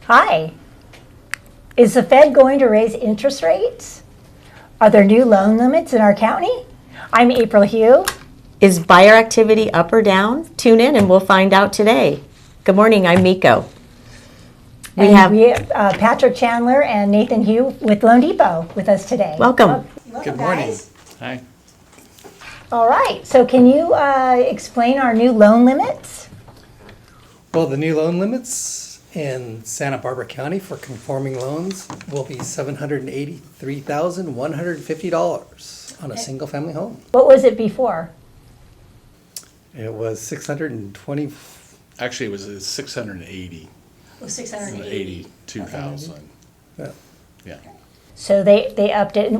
Hi. Is the Fed going to raise interest rates? Are there new loan limits in our county? I'm April Hugh. Is buyer activity up or down? Tune in and we'll find out today. Good morning, I'm Miko. We have Patrick Chandler and Nathan Hugh with Loan Depot with us today. Welcome. Good morning. Guys. Hi. All right, so can you explain our new loan limits? Well, the new loan limits in Santa Barbara County for conforming loans will be $783,150 on a single family home. What was it before? It was 620. Actually, it was 680. Oh, 680. 82,000. Yeah. Yeah. So they upped it.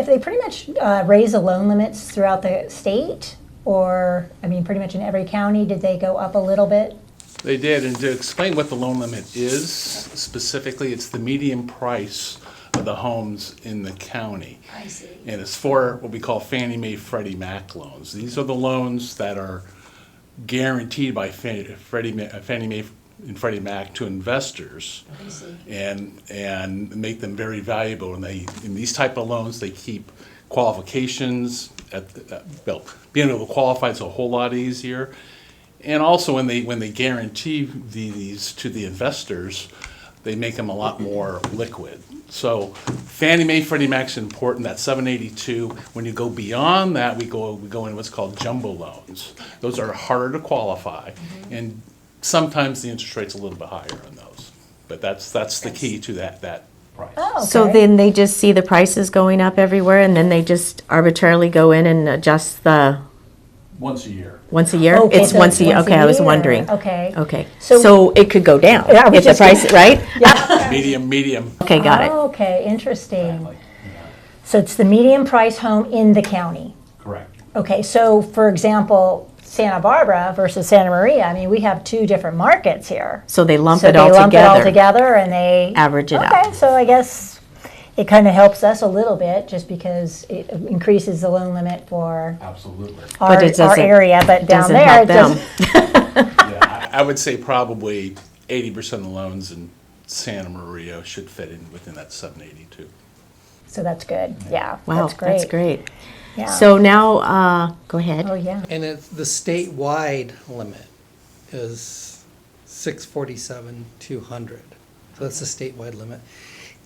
They pretty much raised the loan limits throughout the state, or I mean, pretty much in every county. Did they go up a little bit? They did, and to explain what the loan limit is, specifically, it's the median price of the homes in the county. I see. And it's for what we call Fannie Mae, Freddie Mac loans. These are the loans that are guaranteed by Fannie Mae and Freddie Mac to investors, and make them very valuable. And in these type of loans, they keep qualifications being able to qualify is a whole lot easier. And also, when they guarantee these to the investors, they make them a lot more liquid. So Fannie Mae, Freddie Mac's important. That's 782. When you go beyond that, we go into what's called jumbo loans. Those are harder to qualify, and sometimes the interest rate's a little bit higher on those. But that's the key to that price. Oh, okay. So then they just see the prices going up everywhere and then they just arbitrarily go in and adjust the Once a year. once a year? Okay, It's so once a year. Okay, I was year. wondering. Okay. Okay. So- So it could go down Yeah, I was if the just price, right? Medium. Okay, got it. Okay, interesting. So it's the median price home in the county. Correct. Okay, so for example, Santa Barbara versus Santa Maria, I mean, we have two different markets here. So they lump So it they all lump it all together. together and they Average it out. Okay, so I guess it kind of helps us a little bit just because it increases the loan limit for Absolutely. our, But it our doesn't- area, but down Doesn't there help it them. just Yeah, I would say probably 80% of the loans in Santa Maria should fit in within that 782. so that's good. Yeah, Wow, that's great. that's great. Yeah. So now, go ahead. Oh yeah. And the statewide limit is 647,200. So that's the statewide limit.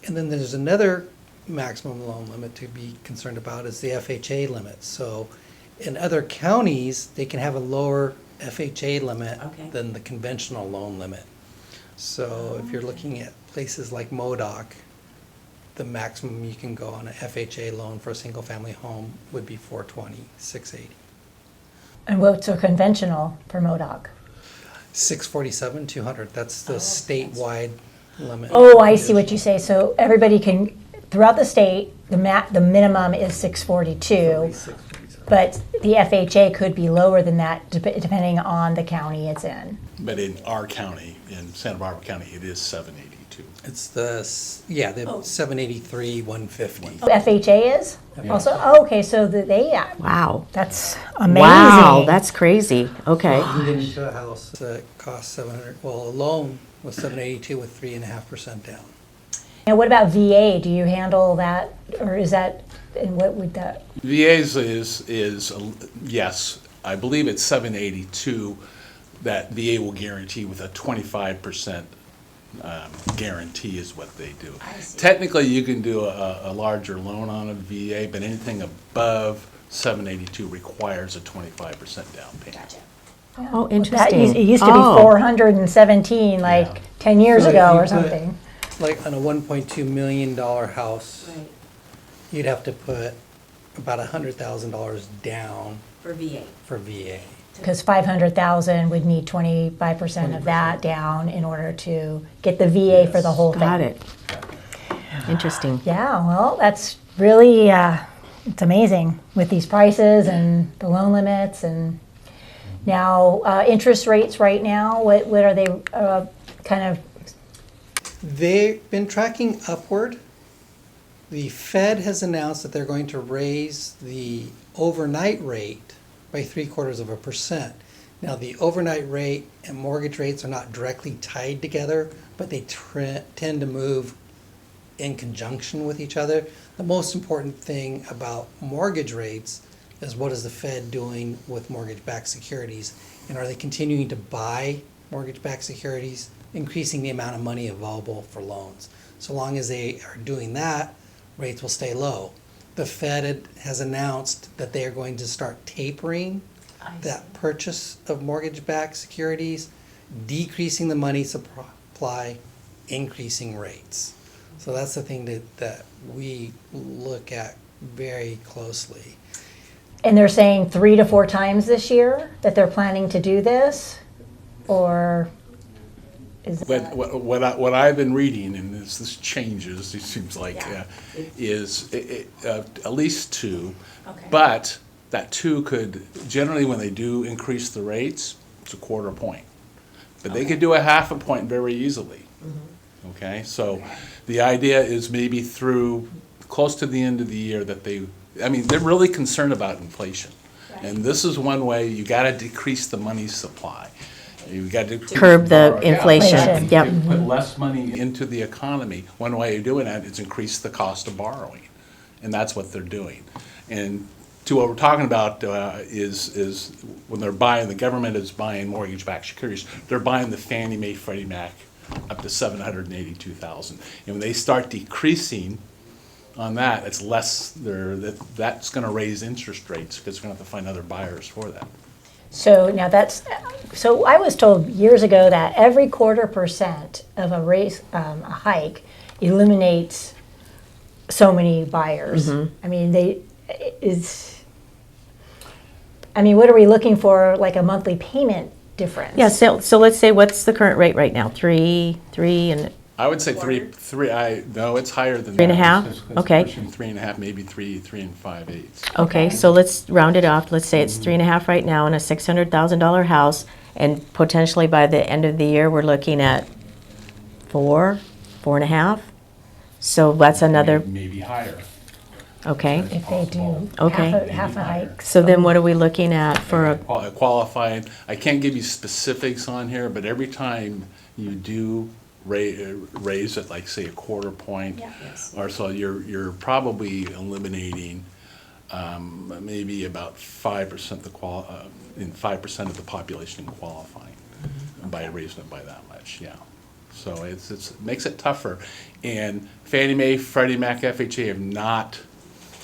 And then there's another maximum loan limit to be concerned about is the FHA limit. So in other counties, they can have a lower FHA limit than the conventional loan limit. So if you're looking at places like MODOC, the maximum you can go on an FHA loan for a single family home would be 420, 680. And what's a conventional for MODOC? 647, 200, that's the statewide limit. Oh, I see what you say. So everybody can, throughout the state, the minimum is 642, but the FHA could be lower than that depending on the county it's in. But in our county, in Santa Barbara County, it is 782. It's the 783, 150. FHA is also? Oh, okay, so Wow. that's amazing. Wow, that's crazy. Okay. You get into a house that costs 700, well, a loan was 782 with 3.5% down. Now, what about VA? Do you handle that, or is that, and what would that? VA's is yes, I believe it's 782 that VA will guarantee with a 25% guarantee is what they do. Technically, you can do a larger loan on a VA, but anything above 782 requires a 25% down payment. Oh, That interesting. it used to be Oh. 417 like 10 years So ago you or put- something. Like on a $1.2 million house, you'd have to put about $100,000 down For VA. for VA. Because 500,000 would need 25% of that down in order to get the VA for the whole thing. Got it. Interesting. Yeah, well, that's really, it's amazing with these prices and the loan limits and now interest rates right now, what are they kind of? They've been tracking upward. The Fed has announced that they're going to raise the overnight rate by 0.75%. Now, the overnight rate and mortgage rates are not directly tied together, but they tend to move in conjunction with each other. The most important thing about mortgage rates is what is the Fed doing with mortgage-backed securities? And are they continuing to buy mortgage-backed securities, increasing the amount of money available for loans? So long as they are doing that, rates will stay low. The Fed has announced that they are going to start tapering that purchase of mortgage-backed securities, decreasing the money supply, increasing rates. So that's the thing that we look at very closely. And they're saying 3 to 4 times this year that they're planning to do this? Or is that? What I've been reading, and this changes, it seems like, is at least 2. Okay. But that 2 could, generally when they do increase the rates, it's a quarter point. But they could do a half a point very easily. Okay, so the idea is maybe through close to the end of the year that they're really concerned about inflation. And this is one way you got to decrease the money supply. You got to Curb the inflation. Inflation. Yep. put less money into the economy. One way of doing that is increase the cost of borrowing, and that's what they're doing. And to what we're talking about is when they're buying, the government is buying mortgage-backed securities. They're buying the Fannie Mae, Freddie Mac up to $782,000, and when they start decreasing on that, it's less. That's going to raise interest rates because we're going to have to find other buyers for that. So now so I was told years ago that every 1/4% of a hike eliminates so many buyers. I mean, what are we looking for, like a monthly payment difference? Yeah, so let's say, what's the current rate right now? 3, and I would say 3. No, it's higher than 3.5? that. It's Okay. pushing 3.5, maybe 3 5/8. okay, so let's round it off. Let's say it's 3.5 right now in a $600,000 house, and potentially by the end of the year, we're looking at 4.5. So that's another, Maybe higher. okay. If they do Okay. half a hike. So then what are we looking at for a, Qualifying, I can't give you specifics on here, but every time you do raise it, like say a quarter point or so, you're probably eliminating maybe about 5% in 5% of the population qualifying by raising it by that much. Yeah. So it makes it tougher, and Fannie Mae, Freddie Mac, FHA have not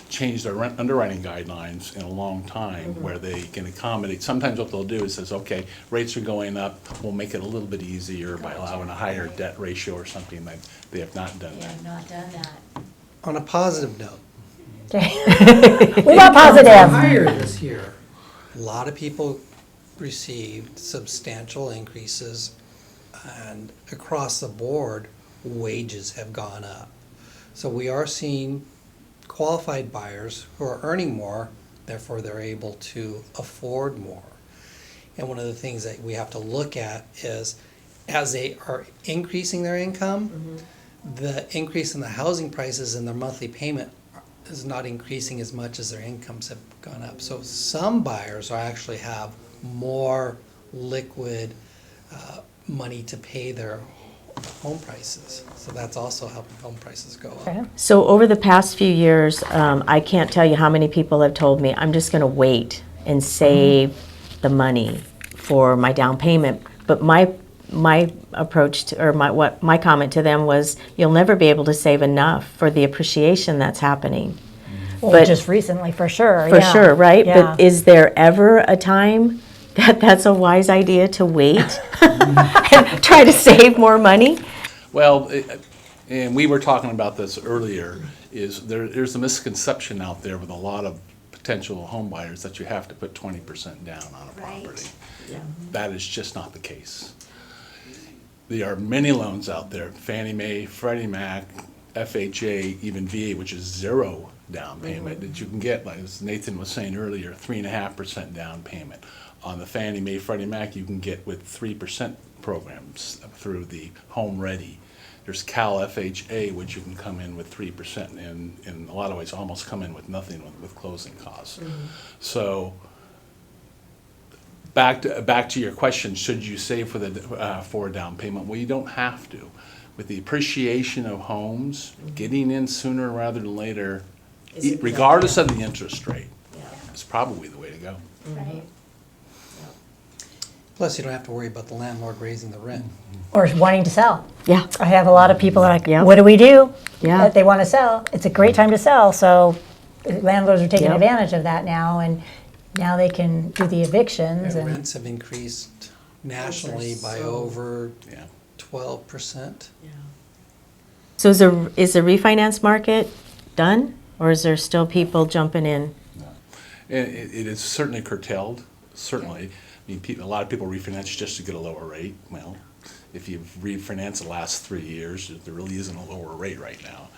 changed their underwriting guidelines in a long time where they can accommodate. Sometimes what they'll do is says, okay, rates are going up, we'll make it a little bit easier by allowing a higher debt ratio or something. Like they have not done that. not done that. On a positive note, Okay. We got positive. higher this year. A lot of people received substantial increases, and across the board, wages have gone up. So we are seeing qualified buyers who are earning more, therefore they're able to afford more. And one of the things that we have to look at is, as they are increasing their income, the increase in the housing prices and their monthly payment is not increasing as much as their incomes have gone up. So some buyers actually have more liquid money to pay their home prices. So that's also helping home prices go up. Okay. So over the past few years, I can't tell you how many people have told me, I'm just going to wait and save the money for my down payment. But my approach to, or my comment to them was, you'll never be able to save enough for the appreciation that's happening. Well, But- just recently, for sure. For sure, right? Yeah. But is there ever a time that's a wise idea to wait and try to save more money? Well, and we were talking about this earlier, is there's a misconception out there with a lot of potential home buyers that you have to put 20% down on a property. That is just not the case. There are many loans out there, Fannie Mae, Freddie Mac, FHA, even VA, which is 0 down payment, that you can get, like as Nathan was saying earlier, 3.5% down payment. On the Fannie Mae, Freddie Mac, you can get with 3% programs through the Home Ready. There's Cal FHA, which you can come in with 3%, and in a lot of ways almost come in with nothing with closing costs. So back to your question, should you save for a down payment? Well, you don't have to. With the appreciation of homes, getting in sooner rather than later, regardless of the interest rate, is probably the way to go. Right. Plus, you don't have to worry about the landlord raising the rent. Or wanting to sell. Yeah. I have a lot of people like, Yep. what do we do? Yeah. They want to sell. It's a great time to sell, so landlords are taking Yep. advantage of that now, and now they can do the evictions. And And rents have increased nationally by over Yeah. 12%. So is the refinance market done, or is there still people jumping in? It is certainly curtailed, certainly. I mean, a lot of people refinance just to get a lower rate. Well, if you've refinanced the last 3 years, there really isn't a lower rate right now.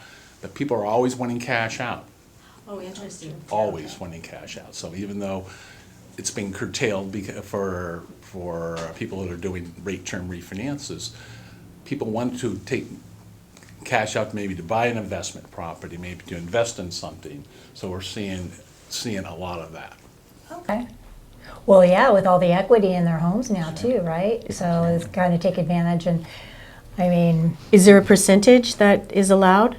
But people are always wanting cash out, Oh, interesting. always wanting cash out. So even though it's been curtailed for people that are doing rate term refinances, people want to take cash out maybe to buy an investment property, maybe to invest in something. So we're seeing a lot of that. okay. Well, yeah, with all the equity in their homes now too, right? So it's kind of take advantage, and I mean, Is there a percentage that is allowed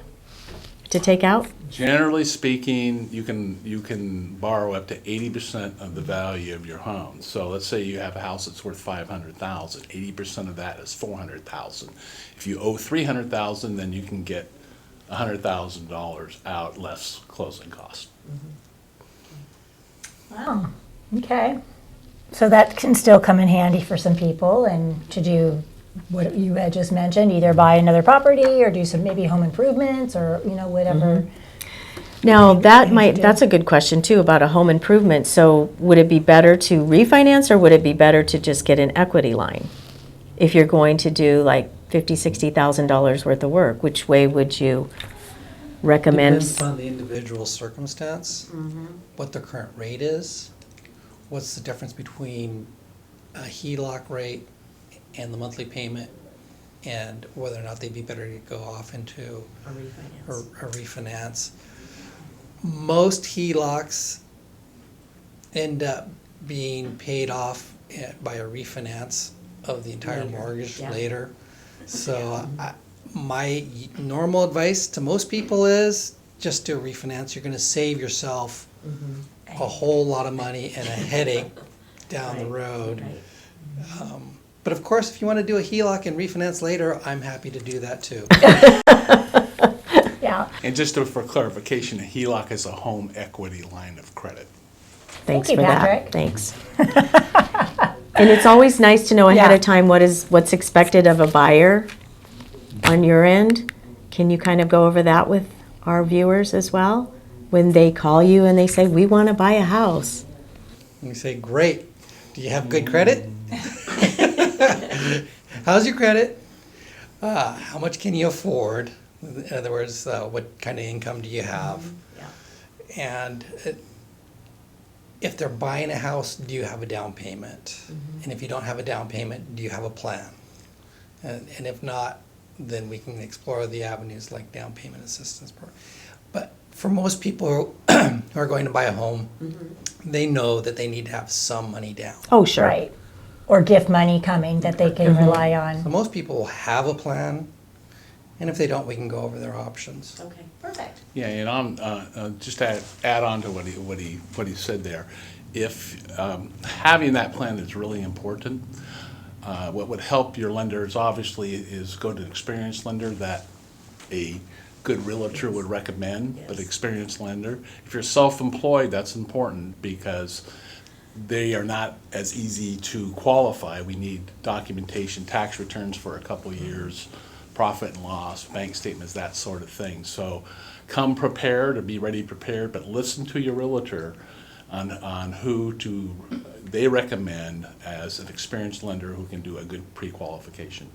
to take out? Generally speaking, you can borrow up to 80% of the value of your home. So let's say you have a house that's worth $500,000. 80% of that is $400,000. If you owe $300,000, then you can get $100,000 out less closing costs. wow, okay. So that can still come in handy for some people, and to do what you had just mentioned, either buy another property or do some maybe home improvements or, whatever. Now, that's a good question too about a home improvement. So would it be better to refinance, or would it be better to just get an equity line? If you're going to do like $50,000, $60,000 worth of work, which way would you recommend? Depends on the individual circumstance, what the current rate is, what's the difference between a HELOC rate and the monthly payment, and whether or not they'd be better to go off into a refinance. Most HELOCs end up being paid off by a refinance of the entire mortgage later. So my normal advice to most people is just do a refinance. You're going to save yourself a whole lot of money and a headache down the road. But of course, if you want to do a HELOC and refinance later, I'm happy to do that too. Yeah. And just for clarification, a HELOC is a home equity line of credit. Thanks Thank you, for Patrick. that. Thanks. And it's always nice to know ahead Yeah. of time what's expected of a buyer on your end. Can you kind of go over that with our viewers as well? When they call you and they say, we want to buy a house. And you say, great. Do you have good credit? How's your credit? How much can you afford? In other words, what kind of income do you have? And if they're buying a house, do you have a down payment? And if you don't have a down payment, do you have a plan? And if not, then we can explore the avenues like down payment assistance program. But for most people who are going to buy a home, they know that they need to have some money down. Oh, sure. Right. Or gift money coming that they can rely on. So most people will have a plan, and if they don't, we can go over their options. Okay, perfect. Yeah, and I'm just to add on to what he said there. If having that plan is really important, what would help your lenders obviously is go to an experienced lender that a good realtor would recommend, but experienced lender. If you're self-employed, that's important because they are not as easy to qualify. We need documentation, tax returns for a couple years, profit and loss, bank statements, that sort of thing. So come prepared or be ready prepared, but listen to your realtor on who they recommend as an experienced lender who can do a good pre-qualification.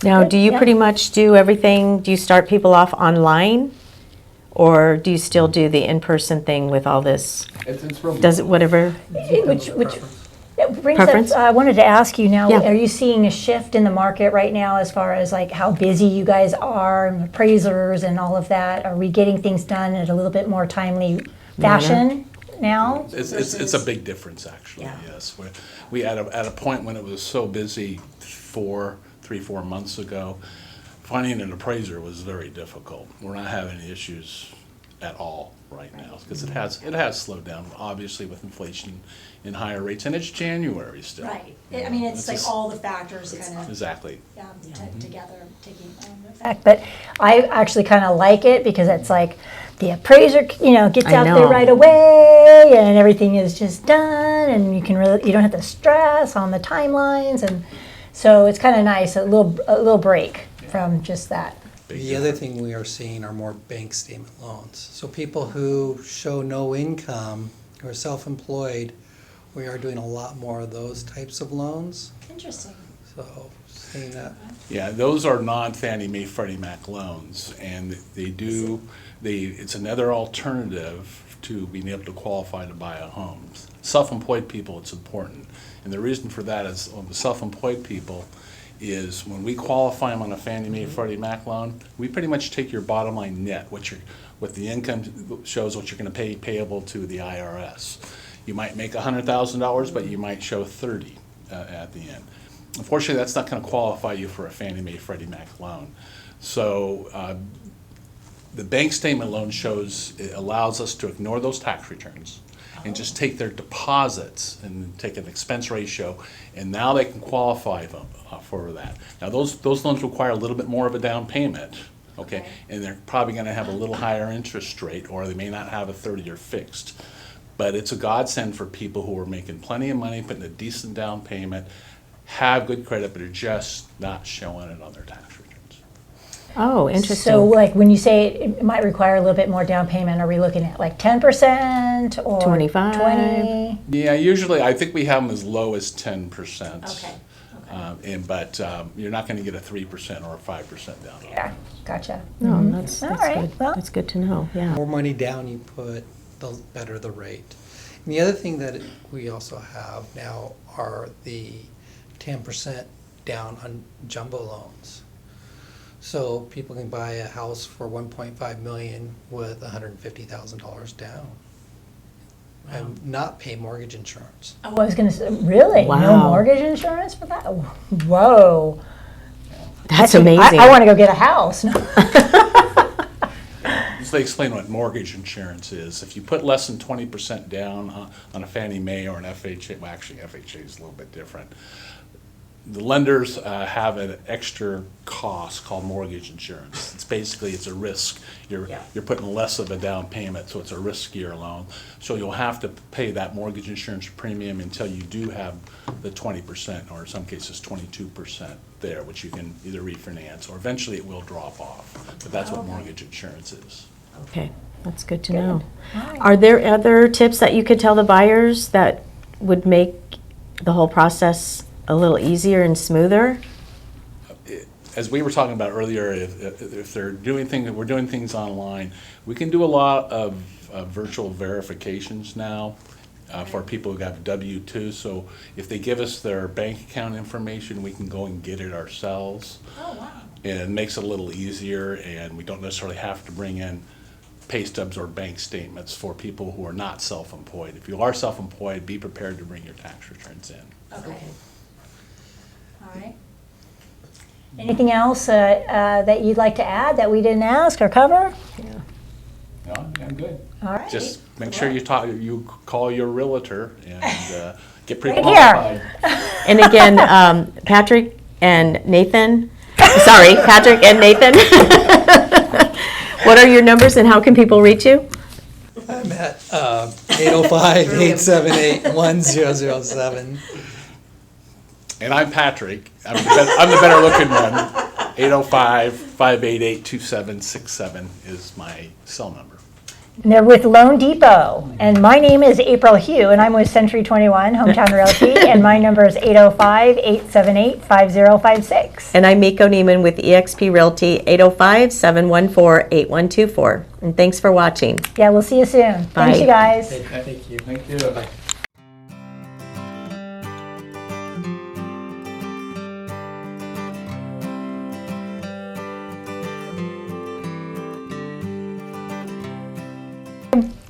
Now, do you Yeah. pretty much do everything, do you start people off online? Or do you still do the in-person thing with all this? It's really. Does it, whatever? Which that brings Preference? up, I wanted to ask you now, Yeah. are you seeing a shift in the market right now as far as like how busy you guys are, and appraisers and all of that? Are we getting things done in a little bit more timely fashion now? It's a big difference, actually, Yeah. yes. We at a point when it was so busy 4 months ago, finding an appraiser was very difficult. We're not having any issues at all right now, because it has slowed down, obviously, with inflation and higher rates, and it's January still. Right, You I know, mean, it's like just- all the factors kind of, Exactly. yeah, together, taking effect. Fact, but I actually kind of like it because it's like the appraiser, gets I out there know. right away, and everything is just done, and you don't have to stress on the timelines, and so it's kind of nice, a little break from just that. The other thing we are seeing are more bank statement loans. So people who show no income, who are self-employed, we are doing a lot more of those types of loans. Interesting. So seeing that. Yeah, those are non-Fannie Mae Freddie Mac loans, and it's another alternative to being able to qualify to buy a home. Self-employed people, it's important. And the reason for that is, with self-employed people, is when we qualify them on a Fannie Mae Freddie Mac loan, we pretty much take your bottom line net, what the income shows what you're gonna pay payable to the IRS. You might make $100,000, but you might show 30 at the end. Unfortunately, that's not gonna qualify you for a Fannie Mae Freddie Mac loan. So the bank statement loan it allows us to ignore those tax returns and just take their deposits and take an expense ratio, and now they can qualify them for that. Now, those loans require a little bit more of a down payment, okay? And they're probably gonna have a little higher interest rate, or they may not have a 30-year fixed. But it's a godsend for people who are making plenty of money, putting a decent down payment, have good credit, but are just not showing it on their tax returns. Oh, interesting. So like when you say it might require a little bit more down payment, are we looking at like 10% or 25? 20? Yeah, usually, I think we have them as low as 10%. Okay. But you're not gonna get a 3% or a 5% down. Yeah, gotcha. No, that's All right, good. well- That's good to know, yeah. More money down you put, the better the rate. And the other thing that we also have now are the 10% down on jumbo loans. So people can buy a house for 1.5 million with $150,000 down and not pay mortgage insurance. I was gonna say, really? No Wow. mortgage insurance for that? Whoa. That's I amazing. want to go get a house. So they explain what mortgage insurance is. If you put less than 20% down on a Fannie Mae or an FHA, well, actually FHA is a little bit different. The lenders have an extra cost called mortgage insurance. It's a risk. You're putting less of a down payment, so it's a riskier loan. So you'll have to pay that mortgage insurance premium until you do have the 20%, or in some cases 22% there, which you can either refinance or eventually it will drop off. But that's what mortgage insurance is. Okay, that's good to know. Are there other tips that you could tell the buyers that would make the whole process a little easier and smoother? As we were talking about earlier, if they're doing things, if we're doing things online, we can do a lot of virtual verifications now for people who have W-2. So if they give us their bank account information, we can go and get it ourselves. Oh, wow. And it makes it a little easier, and we don't necessarily have to bring in pay stubs or bank statements for people who are not self-employed. If you are self-employed, be prepared to bring your tax returns in. Okay. All right. Anything else that you'd like to add that we didn't ask or cover? No, I'm good. All right. Just make sure you call your realtor and get Right pre-qualified. And again, Patrick and Nathan, Patrick and Nathan. What are your numbers and how can people reach you? I'm at 805-878-1007. And I'm Patrick. I'm the better looking one. 805-588-2767 is my cell number. And they're with Loan Depot. And my name is April Hugh, and I'm with Century 21 Hometown Realty, and my number is 805-878-5056. And I'm Miko Nehman with EXP Realty, 805-714-8124. And thanks for watching. Yeah, we'll see you soon. Thanks, Bye. you guys. Thank you. Thank you. Bye.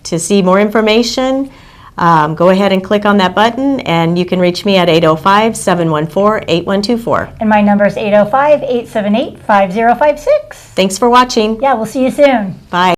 To see more information, go ahead and click on that button, and you can reach me at 805-714-8124. And my number is 805-878-5056. Thanks for watching. Yeah, we'll see you soon. Bye.